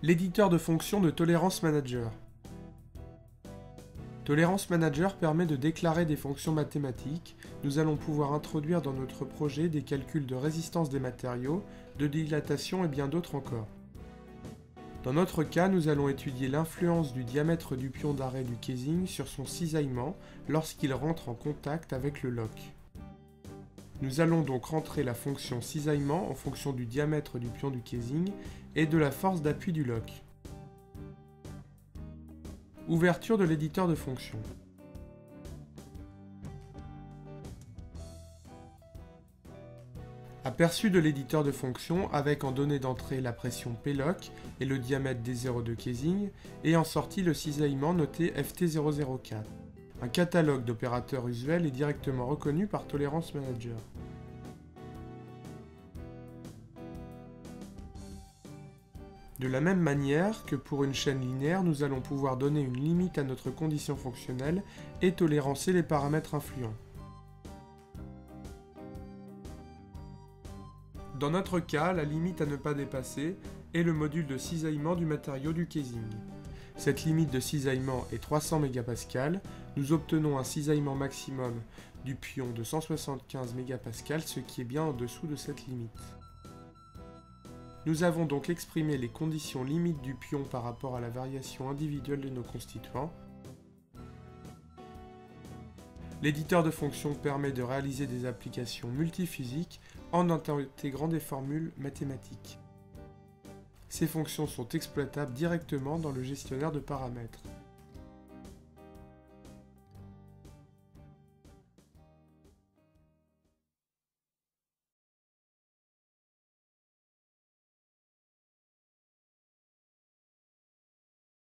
L'éditeur de fonctions de Tolerance Manager. Tolerance Manager permet de déclarer des fonctions mathématiques. Nous allons pouvoir introduire dans notre projet des calculs de résistance des matériaux, de dilatation et bien d'autres encore. Dans notre cas, nous allons étudier l'influence du diamètre du pion d'arrêt du casing sur son cisaillement lorsqu'il rentre en contact avec le lock. Nous allons donc rentrer la fonction cisaillement en fonction du diamètre du pion du casing et de la force d'appui du lock. Ouverture de l'éditeur de fonctions. Aperçu de l'éditeur de fonctions avec en donnée d'entrée la pression P-lock et le diamètre D0 de casing et en sortie le cisaillement noté FT004. Un catalogue d'opérateurs usuels est directement reconnu par Tolerance Manager. De la même manière que pour une chaîne linéaire, nous allons pouvoir donner une limite à notre condition fonctionnelle et tolérancer les paramètres influents. Dans notre cas, la limite à ne pas dépasser est le module de cisaillement du matériau du casing. Cette limite de cisaillement est 300 MPa, nous obtenons un cisaillement maximum du pion de 175 MPa, ce qui est bien en dessous de cette limite. Nous avons donc exprimé les conditions limites du pion par rapport à la variation individuelle de nos constituants. L'éditeur de fonctions permet de réaliser des applications multiphysiques en intégrant des formules mathématiques. Ces fonctions sont exploitables directement dans le gestionnaire de paramètres.